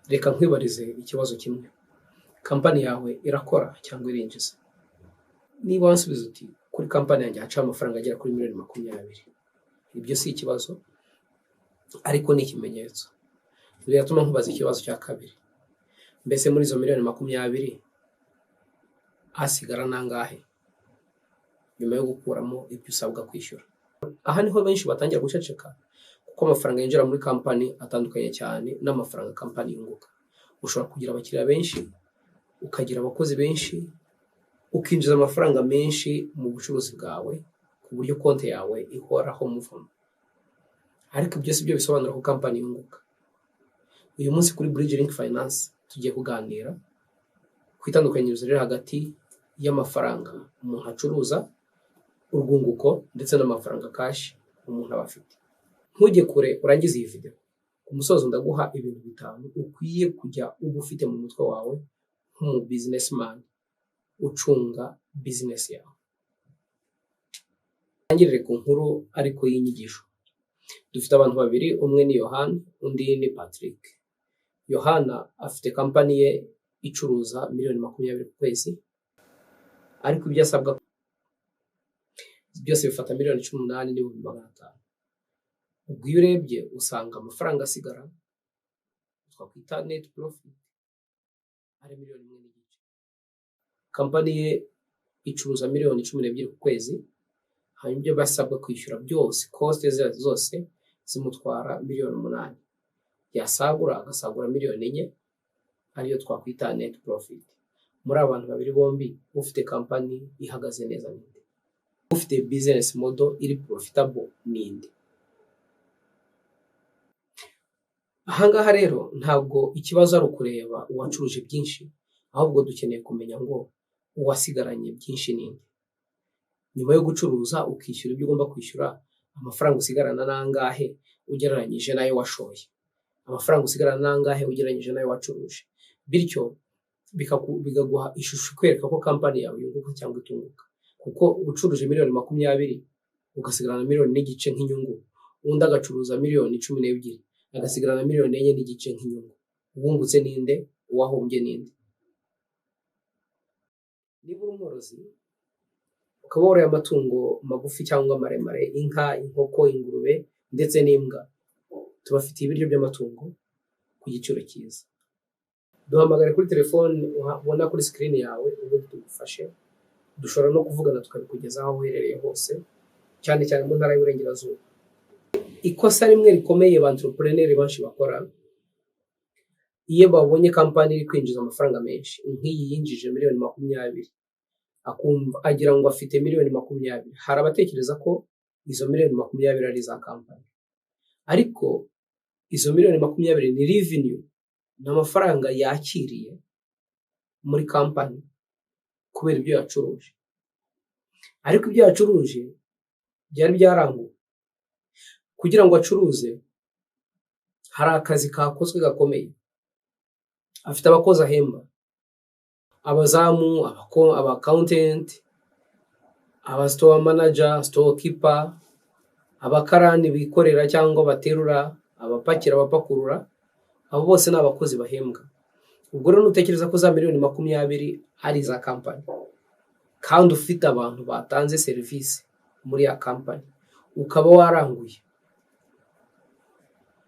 Reka nkwibarize ikibazo kimwe. Kampani yawe irakora cyangwa irinjiza? Niba wansubiza uti kuri kampani yanjye hacaho amafaranga agera kuri miliyoni 20, ibyo si ikibazo ariko ni ikimenyetso. Biratuma nkubaza ikibazo cya kabiri. Mbese muri izo miliyoni 20 hasigara nangahe nyuma yo gukuramo ibyo usabwa kwishyura? Aha niho benshi batangira guceceka, kuko amafaranga yinjira muri kampani atandukanye cyane n'amafaranga kampani yunguka. Ushobora kugira abakiriya benshi, ukagira abakozi benshi, ukinjiza amafaranga menshi mu bucuruzi bwawe ku buryo konti yawe ihoraho muvamo, ariko ibyo si byo bisobanura ko kampani yunguka. Uyu munsi kuri Bridge Link Finance tugiye kuganira ku itandukanyirizo riri hagati y'amafaranga umuntu acuruza, urwunguko ndetse n'amafaranga cash umuntu aba afite. Ntujye kure urangize iyi video. Ku musozo ndaguha ibintu 5 ukwiye kujya uba ufite mu mutwe wawe nk'umu businessman ucunga business yawe. Tangirire ku nkuru ariko y'inyigisho. Dufite abantu babiri, umwe ni Yohana, undi ni Patrick. Yohana afite kampani ye icuruza miliyoni 20 ku kwezi, ariko ibyo asabwa byose bifata miliyoni 18,500. Ubwo iyo urebye usanga amafaranga asigara twakwita net profit ari miliyoni 1.5. Kampani ye icuruza miliyoni 12 ku kwezi, hanyuma ibyo basabwa kwishyura byose, cost zose zimutwara miliyoni 8. Yasagura agasagura miliyoni 4, ariyo twakwita net profit. Muri abantu babiri bombi ufite kampani ihagaze neza ninde? Ufite business model iri profitable ninde? Ahangaha rero ntabwo ikibazo ari ukureba uwacuruje byinshi, ahubwo dukeneye kumenya ngo uwasigaranye byinshi ninde. Nyuma yo gucuruza ukishyura ibyo ugomba kwishyura, amafaranga usigarana nangahe ugereranyije nayo washoye? Amafaranga usigarana nangahe ugereranyije nayo wacuruje? Bityo bigaguha ishusho kwereka ko kampani yawe yunguka cyangwa itunguka. Kuko ucuruje miliyoni 20 ugasigarana miliyoni n'igice nk'inyungu, undi agacuruza miliyoni 12 agasigarana miliyoni 4 n'igice nk'inyungu, ubungutse ninde? Uwahombye ninde? Niba uri umworozi ukaba woroye amatungo magufi cyangwa maremare, inka, inkoko, ingurube ndetse n'imbwa, tubafitiye ibiryo by'amatungo ku giciro cyiza. Duhamagare kuri telefone ubona kuri screen yawe ubundi tugufashe. Dushobora no kuvugana tukabikugeza aho uherereye hose, cyane cyane mu ntara y'Uburengerazuba. Ikosa rimwe rikomeye ba entrepreneur benshi bakora, iyo babonye kampani iri kwinjiza amafaranga menshi, nk'iyi yinjije miliyoni 20, akumva agira ngo afite miliyoni 20. Hari abatekereza ko izo miliyoni 20 ari za kampani, ariko izo miliyoni 20 ni revenue, n'amafaranga yakiriye muri kampani kubera ibyo yacuruje. Ariko ibyo yacuruje byari byaranguwe. Kugira ngo acuruze hari akazi kakozwe gakomeye. Afite abakozi ahemba, abazamu, aba accountant, aba store manager, store keeper, abakarani bikorera cyangwa baterura, abapakira, abapakurura, abo bose ni abakozi bahembwa. Ubwo rero nutekereza ko za miliyoni 20 ari za kampani, kandi ufite abantu batanze service muri ya kampani, ukaba waranguye,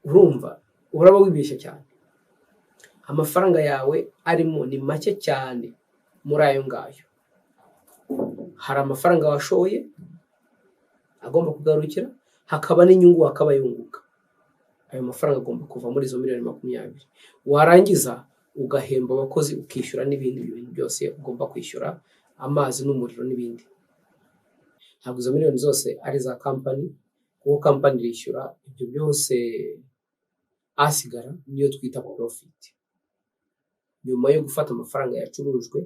urumva uraba wibeshye cyane. Amafaranga yawe arimo ni make cyane muri ayo ngayo. Hari amafaranga washoye agomba kugarukira, hakaba n'inyungu akaba yunguka. Ayo mafaranga agomba kuva muri izo miliyoni 20. Warangiza ugahemba abakozi, ukishyura n'ibindi bintu byose ugomba kwishyura, amazi n'umuriro n'ibindi. Ntabwo izo miliyoni zose ari za kampani, kuko kampani irishyura ibyo byose, asigara niyo twita profit. Nyuma yo gufata amafaranga yacurujwe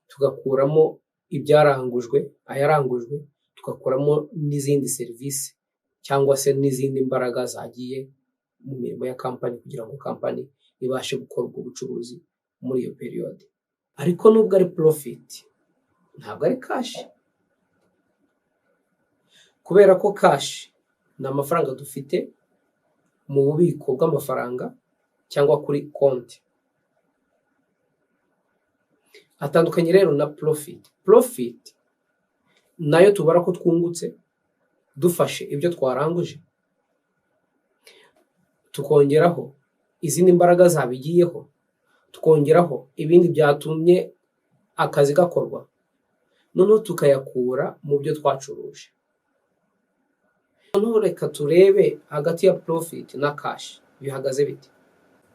tugakuramo ibyarangujwe, ayarangujwe, tugakuramo n'izindi service cyangwa se n'izindi mbaraga zagiye mu mirimo ya kampani kugira ngo kampani ibashe gukora ubwo bucuruzi muri iyo period. Ariko nubwo ari profit, ntabwo ari cash, kubera ko cash ni amafaranga dufite mu bubiko bw'amafaranga cyangwa kuri konti. Atandukanye rero na profit nayo tubara ko twungutse dufashe ibyo twaranguje tukongeraho izindi mbaraga zabigiyeho, tukongeraho ibindi byatumye akazi gakorwa, noneho tukayakura mu byo twacuruje. Noneho reka turebe hagati ya profit na cash bihagaze bite.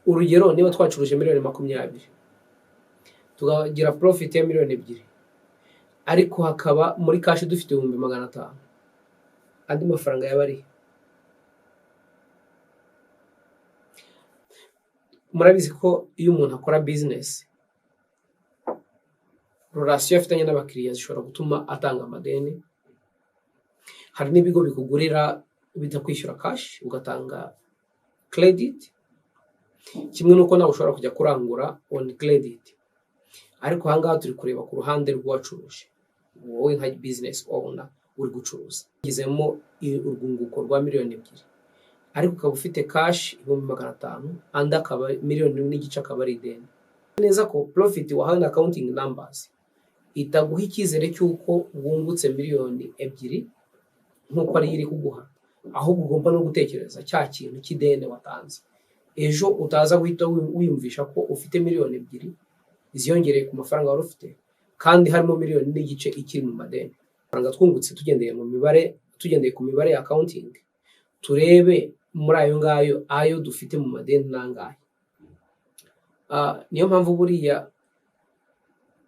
Urugero, niba twacuruje miliyoni 20 tukagira profit ya miliyoni 2, ariko hakaba muri cash dufite 500,000, andi mafaranga yabari. Murabizi ko iyo umuntu akora business, relation afitanye n'abakiriya zishobora gutuma atanga amadeni. Hari n'ibigo bikugurira bitakwishyura cash ugatanga credit, kimwe nuko nawe ushobora kujya kurangura on credit. Ariko ahangaha turi kureba ku ruhande rw'uwacuruje, wowe nka business owner uri gucuruza gizemo urwunguko rwa miliyoni 2, ariko ukaba ufite cash 500,000, andi akaba miliyoni 1.5 akaba ari ideni. Neza ko profit wahawe na accounting numbers itaguha icyizere cy'uko wungutse miliyoni 2 nk'uko ari iri kuguha, ahubwo ugomba no gutekereza cya kintu cy'ideni watanze. Ejo utaza guhita wiyumvisha ko ufite miliyoni 2 ziyongereye ku mafaranga wari ufite, kandi harimo miliyoni 1.5 ikiri mu madeni. Faranga twungutse tugendeye ku mibare ya accounting, turebe muri ayo ngayo ayo dufite mu madeni nangahe. Niyo mpamvu buriya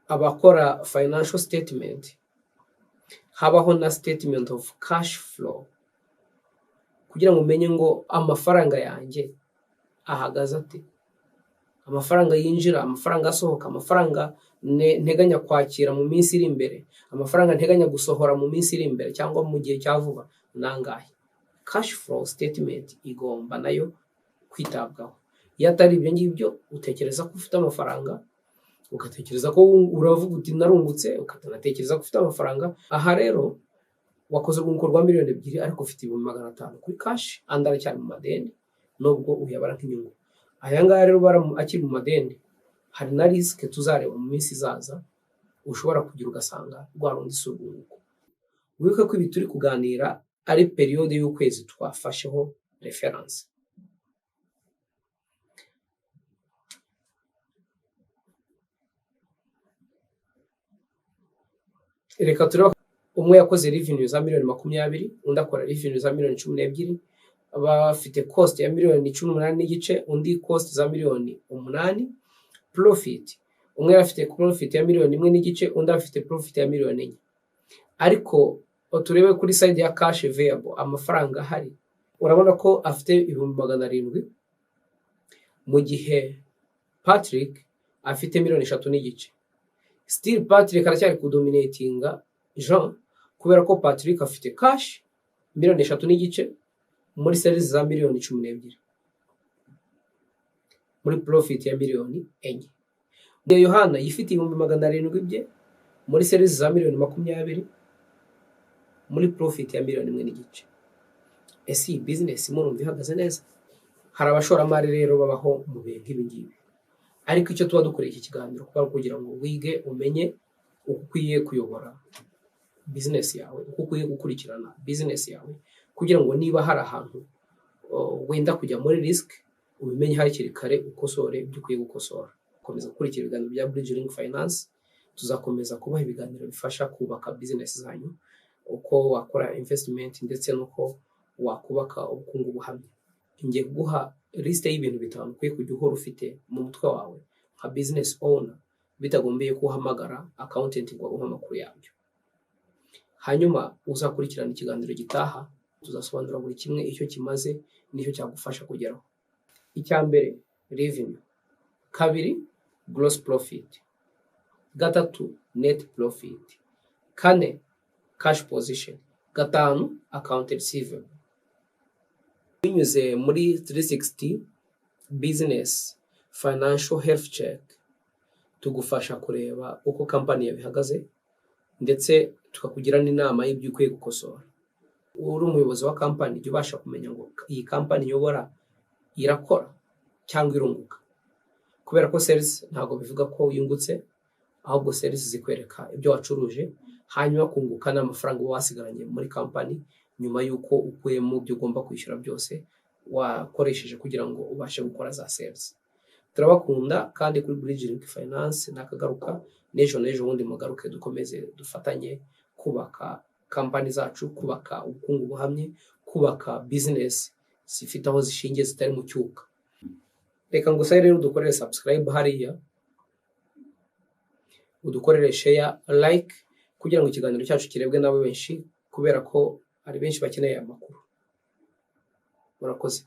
abakora financial statement habaho na statement of cash flow, kugira ngo umenye ngo amafaranga yanjye ahagaze ate, amafaranga yinjira, amafaranga asohoka, amafaranga nteganya kwakira mu minsi iri imbere, amafaranga nteganya gusohora mu minsi iri imbere cyangwa mu gihe cya vuba nangahe. Cash flow statement igomba nayo kwitabwaho. Iyo atari ibyo ngibyo, utekereza ko ufite amafaranga, ugatekereza ko uravuga uti narungutse, ukanatekereza ko ufite amafaranga. Aha rero wakoze urwunguko rwa miliyoni 2 ariko ufite 500,000 kuri cash, andi aracyari mu madeni nubwo uyabara nk'inyungu. Aya ngaya rero akiri mu madeni, hari na risk tuzareba mu minsi izaza ushobora kugira ugasanga rwarundi surwunguko. Wibuke ko ibi turi kuganira ari periode y'ukwezi twafasheho reference. Reka tureba, umwe yakoze revenue za miliyoni 20, undi akora revenue za miliyoni 12, abafite cost ya miliyoni 18 undi cost za miliyoni 8. Profit, umwe afite profit ya miliyoni 1.5, undi afite profit ya miliyoni 4. Ariko turebe kuri side ya cash available, amafaranga ahari, urabona ko afite 700,000, mu gihe Patrick afite miliyoni 3.5. Still Patrick aracyari kudominatinga Jean, kubera ko Patrick afite cash miliyoni 3.5 muri sales za miliyoni 12, muri profit ya miliyoni 4. Yohana yifite 700,000 bye muri sales za miliyoni 20, muri profit ya miliyoni 1.5. Ese business murumva ihagaze neza? Hari abashoramari rero babaho mu bihe nk'ibi ngibi, ariko icyo tuba dukoreye iki kiganiro kugira ngo wige umenye uko ukwiye kuyobora business yawe, uko ukwiye gukurikirana business yawe, kugira ngo niba hari ahantu wenda kujya muri risk ubimenye hakiri kare, ukosore ibyo ukwiye gukosora. Komeza gukurikira ibiganiro bya Bridging Finance, tuzakomeza kubaha ibiganiro bifasha kubaka business zanyu, uko wakora investment ndetse nuko wakubaka ubukungu buhamye. Ngiye kuguha liste y'ibintu 5 ukwiye kujya uhora ufite mu mutwe wawe nka business owner, bitagombeye ko uhamagara accountant ngo aguhe amakuru yabyo. Hanyuma uzakurikirana ikiganiro gitaha, tuzasobanura buri kimwe icyo kimaze n'icyo cyagufasha kugeraho. Icyambere, revenue. 2, gross profit. 3, net profit. 4, cash position. 5, account receivable. Binyuze muri 360 business financial health check, tugufasha kureba uko company yabihagaze ndetse tukakugira n'inama y'ibyo ukwiye gukosora. Uri umuyobozi wa company, jya ubasha kumenya ngo iyi company yobora irakora cyangwa irunguka, kubera ko sales ntabwo bivuga ko yungutse, ahubwo sales zikwereka ibyo wacuruje hanyuma kunguka n'amafaranga uba wasigaranye muri company nyuma y'uko ukuyemo ibyo ugomba kwishyura byose wakoresheje kugira ngo ubashe gukora za sales. Turabakunda kandi kuri Bridge Link Finance nakagaruka n'ejo bundi mugaruke dukomeze dufatanye kubaka company zacu, kubaka ubukungu buhamye, kubaka business zifite aho zishingiye zitari mu cyuka. Reka ngusabe rero udukorere subscribe hariya, udukorere share, like kugira ngo ikiganiro cyacu kirebwe n'abo benshi, kubera ko ari benshi bakeneye amakuru. Murakoze.